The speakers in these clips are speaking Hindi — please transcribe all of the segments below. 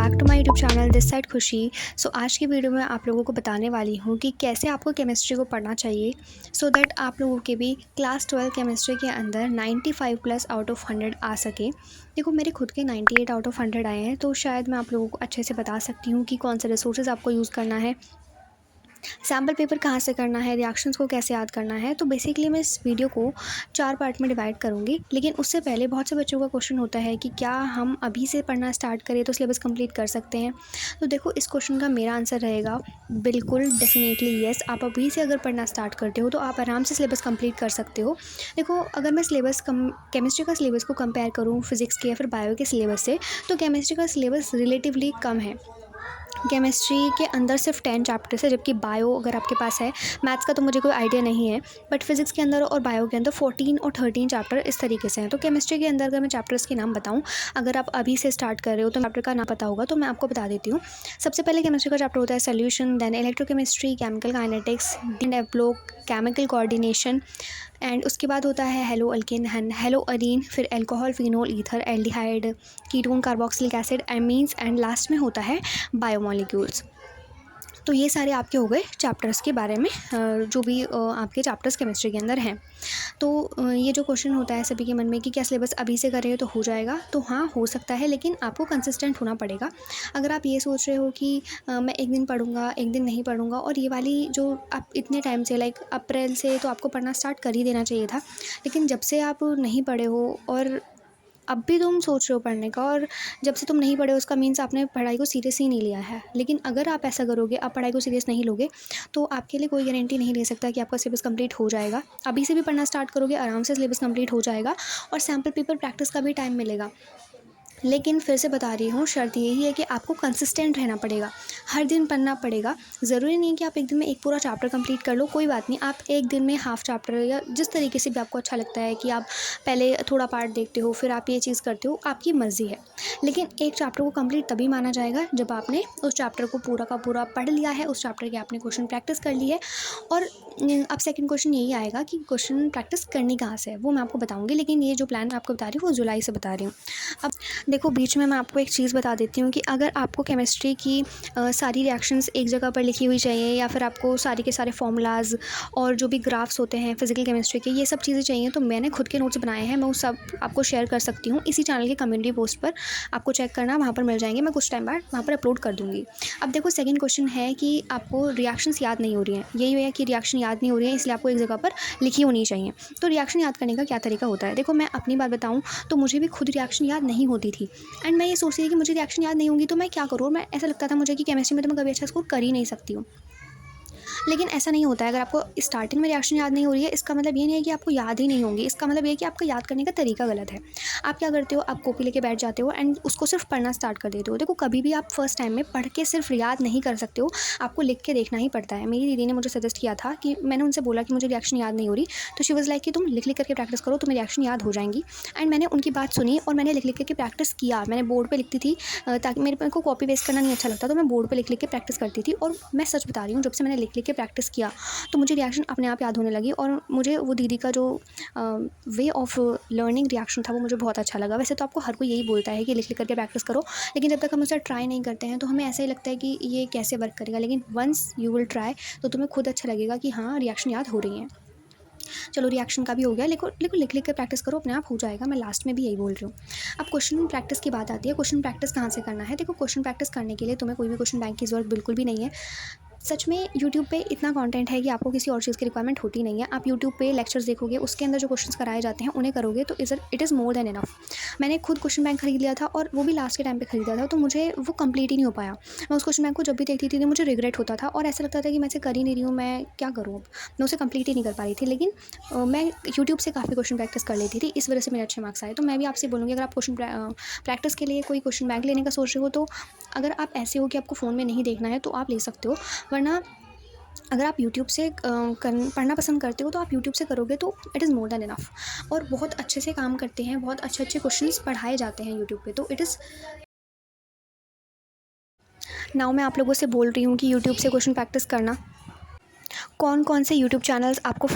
Back to my YouTube channel this side Khushi. आज की वीडियो में आप लोगों को बताने वाली हूँ कि कैसे आपको केमिस्ट्री को पढ़ना चाहिए सो दैट आप लोगों के भी क्लास 12 केमिस्ट्री के अंदर 95 प्लस आउट ऑफ 100 आ सके। देखो मेरे खुद के 98 आउट ऑफ 100 आए हैं, तो शायद मैं आप लोगों को अच्छे से बता सकती हूँ कि कौन से रिसोर्सेज आपको यूज़ करना है, सैम्पल पेपर कहाँ से करना है, रिएक्शंस को कैसे याद करना है। तो बेसिकली मैं इस वीडियो को 4 पार्ट में डिवाइड करूँगी, लेकिन उससे पहले बहुत से बच्चों का क्वेश्चन होता है कि क्या हम अभी से पढ़ना स्टार्ट करें तो सिलेबस कंप्लीट कर सकते हैं। तो देखो इस क्वेश्चन का मेरा आंसर रहेगा बिल्कुल डेफिनेटली येस। आप अभी से अगर पढ़ना स्टार्ट करते हो तो आप आराम से सिलेबस कंप्लीट कर सकते हो। देखो अगर मैं केमिस्ट्री का सिलेबस को कंपेयर करूँ फिज़िक्स के या फिर बायो के सिलेबस से, तो केमिस्ट्री का सिलेबस रिलेटिवली कम है। केमिस्ट्री के अंदर सिर्फ 10 चैप्टर्स है, जबकि बायो अगर आपके पास है, मैथ्स का तो मुझे कोई आइडिया नहीं है, बट फिज़िक्स के अंदर और बायो के अंदर 14 और 13 चैप्टर इस तरीके से हैं। तो केमिस्ट्री के अंदर अगर मैं चैप्टर्स के नाम बताऊं, अगर आप अभी से स्टार्ट कर रहे हो तो चैप्टर का नाम पता होगा, तो मैं आपको बता देती हूँ। सबसे पहले केमिस्ट्री का चैप्टर होता है solution, then electrochemistry, chemical kinetics, develop chemical coordination, and उसके बाद होता है हेलो अल्केन, हेलो अरीन, फिर alcohol, phenol, ether, aldehyde, ketone, carboxylic acid, amines, and last में होता है बायोमोलिक्यूल्स। तो ये सारे आपके हो गए चैप्टर्स के बारे में, जो भी आपके चैप्टर्स केमिस्ट्री के अंदर हैं। तो ये जो क्वेश्चन होता है सभी के मन में कि क्या सिलेबस अभी से करें तो हो जाएगा, तो हाँ हो सकता है, लेकिन आपको कंसिस्टेंट होना पड़ेगा। अगर आप ये सोच रहे हो कि मैं एक दिन पढ़ूंगा एक दिन नहीं पढ़ूंगा, और ये वाली जो आप इतने टाइम से लाइक अप्रैल से तो आपको पढ़ना स्टार्ट कर ही देना चाहिए था, लेकिन जब से आप नहीं पढ़े हो और अब भी तुम सोच रहे हो पढ़ने का, और जब से तुम नहीं पढ़े हो उसका मीन्स आपने पढ़ाई को सीरियस ही नहीं लिया है। लेकिन अगर आप ऐसा करोगे, आप पढ़ाई को सीरियस नहीं लोगे, तो आपके लिए कोई गारंटी नहीं ले सकता कि आपका सिलेबस कंप्लीट हो जाएगा। अभी से भी पढ़ना स्टार्ट करोगे, आराम से सिलेबस कंप्लीट हो जाएगा और सैम्पल पेपर प्रैक्टिस का भी टाइम मिलेगा। लेकिन फिर से बता रही हूँ, शर्त यही है कि आपको कंसिस्टेंट रहना पड़ेगा, हर दिन पढ़ना पड़ेगा। ज़रूरी नहीं है कि आप एक दिन में एक पूरा चैप्टर कंप्लीट कर लो, कोई बात नहीं, आप एक दिन में हाफ चैप्टर या जिस तरीके से भी आपको अच्छा लगता है कि आप पहले थोड़ा पार्ट देखते हो फिर आप ये चीज़ करते हो, आपकी मर्ज़ी है। लेकिन एक चैप्टर को कंप्लीट तभी माना जाएगा जब आपने उस चैप्टर को पूरा का पूरा पढ़ लिया है, उस चैप्टर के आपने क्वेश्चन प्रैक्टिस कर ली है। और अब सेकंड क्वेश्चन यही आएगा कि क्वेश्चन प्रैक्टिस करनी कहाँ से है, वो मैं आपको बताऊँगी, लेकिन ये जो प्लान मैं आपको बता रही हूँ वो जुलाई से बता रही हूँ। अब देखो बीच में मैं आपको एक चीज़ बता देती हूँ कि अगर आपको केमिस्ट्री की सारी रिएक्शंस एक जगह पर लिखी हुई चाहिए, या फिर आपको सारे के सारे फॉर्मूलाज और जो भी ग्राफ्स होते हैं फिजिकल केमिस्ट्री के, ये सब चीज़ें चाहिए, तो मैंने खुद के नोट्स बनाए हैं, मैं वो सब आपको शेयर कर सकती हूँ इसी चैनल के कम्युनिटी पोस्ट पर। आपको चेक करना, वहाँ पर मिल जाएंगे, मैं कुछ टाइम बाद वहाँ पर अपलोड कर दूँगी। अब देखो सेकेंड क्वेश्चन है कि आपको रिएक्शंस याद नहीं हो रही हैं, यही है कि रिएक्शन याद नहीं हो रही है, इसलिए आपको एक जगह पर लिखी होनी चाहिए। तो रिएक्शन याद करने का क्या तरीका होता है, देखो मैं अपनी बात बताऊँ तो मुझे भी खुद रिएक्शन याद नहीं होती थी, एंड मैं ये सोचती थी कि मुझे रिएक्शन याद नहीं होंगी तो मैं क्या करूँ, और मैं ऐसा लगता था मुझे कि केमिस्ट्री में तो मैं कभी अच्छा स्कोर कर ही नहीं सकती हूँ। लेकिन ऐसा नहीं होता है। अगर आपको स्टार्टिंग में रिएक्शन याद नहीं हो रही है, इसका मतलब ये नहीं है कि आपको याद ही नहीं होंगी, इसका मतलब ये है कि आपका याद करने का तरीका गलत है। आप क्या करते हो, आप कॉपी लेके बैठ जाते हो एंड उसको सिर्फ पढ़ना स्टार्ट कर देते हो। देखो कभी भी आप फर्स्ट टाइम में पढ़ के सिर्फ याद नहीं कर सकते हो, आपको लिख के देखना ही पड़ता है। मेरी दीदी ने मुझे सजेस्ट किया था कि मैंने उनसे बोला कि मुझे रिएक्शन याद नहीं हो रही, तो शी वाज लाइक कि तुम लिख लिख करके प्रैक्टिस करो, तुम्हें रिएक्शन याद हो जाएंगी। एंड मैंने उनकी बात सुनी और मैंने लिख लिख करके प्रैक्टिस किया। मैंने बोर्ड पे लिखती थी, ताकि मेरे को कॉपी पेस्ट करना नहीं अच्छा लगता, तो मैं बोर्ड पे लिख लिख के प्रैक्टिस करती थी। और मैं सच बता रही हूँ, जब से मैंने लिख लिख के प्रैक्टिस किया तो मुझे रिएक्शन अपने आप याद होने लगी, और मुझे वो दीदी का जो वे ऑफ लर्निंग रिएक्शन था वो मुझे बहुत अच्छा लगा। वैसे तो आपको हर कोई यही बोलता है कि लिख लिख करके प्रैक्टिस करो, लेकिन जब तक हम उसे ट्राई नहीं करते हैं तो हमें ऐसा ही लगता है कि ये कैसे वर्क करेगा। लेकिन वंस यू विल ट्राई तो तुम्हें खुद अच्छा लगेगा कि हाँ रिएक्शन याद हो रही है। चलो रिएक्शन का भी हो गया, लेकिन लिख लिख के प्रैक्टिस करो, अपने आप हो जाएगा। मैं लास्ट में भी यही बोल रही हूँ। अब क्वेश्चन प्रैक्टिस की बात आती है, क्वेश्चन प्रैक्टिस कहाँ से करना है। देखो क्वेश्चन प्रैक्टिस करने के लिए तुम्हें कोई भी क्वेश्चन बैंक की ज़रूरत बिल्कुल भी नहीं है। सच में यूट्यूब पे इतना कंटेंट है कि आपको किसी और चीज़ की रिक्वायरमेंट होती नहीं है। आप यूट्यूब पे लेक्चर्स देखोगे, उसके अंदर जो क्वेश्चंस कराए जाते हैं उन्हें करोगे तो it is more than enough. मैंने खुद क्वेश्चन बैंक खरीद लिया था, और वो भी लास्ट के टाइम पे खरीदा था, तो मुझे वो कंप्लीट ही नहीं हो पाया। मैं उस क्वेश्चन बैंक को जब भी देखती थी तो मुझे रिग्रेट होता था, और ऐसा लगता था कि मैं इसे कर ही नहीं रही हूँ, मैं क्या करूँ अब। मैं उसे कंप्लीट ही नहीं कर पा रही थी। लेकिन मैं यूट्यूब से काफ़ी क्वेश्चन प्रैक्टिस कर लेती थी, इस वजह से मेरे अच्छे मार्क्स आए। तो मैं भी आपसे बोलूँगी, अगर आप क्वेश्चन प्रैक्टिस के लिए कोई क्वेश्चन बैंक लेने का सोच रहे हो, तो अगर आप ऐसे हो कि आपको फ़ोन में नहीं देखना है तो आप ले सकते हो, वरना अगर आप यूट्यूब से पढ़ना पसंद करते हो तो आप यूट्यूब से करोगे तो it is more than enough. और बहुत अच्छे से काम करते हैं, बहुत अच्छे अच्छे क्वेश्चंस पढ़ाए जाते हैं यूट्यूब पे, तो इट इज़ नाउ मैं आप लोगों से बोल रही हूँ कि यूट्यूब से क्वेश्चन प्रैक्टिस करना। कौन कौन से यूट्यूब चैनल्स आपको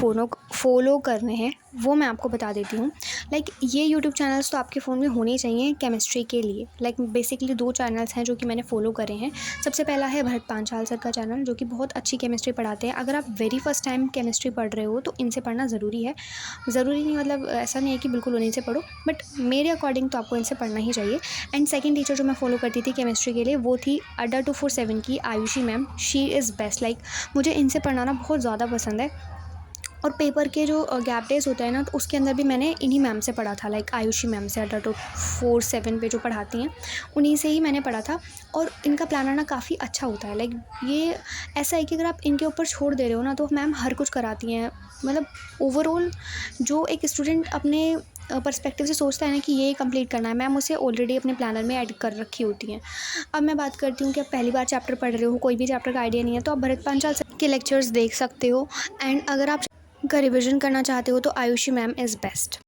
फॉलो करने हैं वो मैं आपको बता देती हूँ। लाइक ये यूट्यूब चैनल्स तो आपके फ़ोन में होने ही चाहिए केमिस्ट्री के लिए। लाइक बेसिकली 2 चैनल्स हैं जो कि मैंने फ़ॉलो करे हैं। सबसे पहला है भरत पांचाल सर का चैनल, जो कि बहुत अच्छी केमिस्ट्री पढ़ाते हैं। अगर आप वेरी फर्स्ट टाइम केमिस्ट्री पढ़ रहे हो तो इनसे पढ़ना ज़रूरी है। ज़रूरी नहीं मतलब ऐसा नहीं है कि बिल्कुल उन्हीं से पढ़ो, बट मेरे अकॉर्डिंग तो आपको इनसे पढ़ना ही चाहिए। एंड सेकंड टीचर जो मैं फ़ॉलो करती थी केमिस्ट्री के लिए वो थी अड्डा 247 की Ayushi ma'am. She is best. Like मुझे इनसे पढ़ना ना बहुत ज़्यादा पसंद है। और पेपर के जो गैप डेज़ होते हैं ना, तो उसके अंदर भी मैंने इन्हीं मैम से पढ़ा था। लाइक आयुषी मैम से अड्डा 247 पे जो पढ़ाती हैं, उन्हीं से ही मैंने पढ़ा था। और इनका प्लानर ना काफ़ी अच्छा होता है। लाइक ये ऐसा है कि अगर आप इनके ऊपर छोड़ दे रहे हो ना, तो मैम हर कुछ कराती हैं। मतलब ओवरऑल जो एक स्टूडेंट अपने पर्सपेक्टिव से सोचता है ना कि ये कंप्लीट करना है, मैम उसे ऑलरेडी अपने प्लानर में ऐड कर रखी होती हैं। अब मैं बात करती हूँ कि आप पहली बार चैप्टर पढ़ रहे हो, कोई भी चैप्टर का आइडिया नहीं है, तो आप भरत पांचाल सर के लेक्चर्स देख सकते हो। एंड अगर आप का रिविज़न करना चाहते हो तो आयुषी मैम इज़ बेस्ट।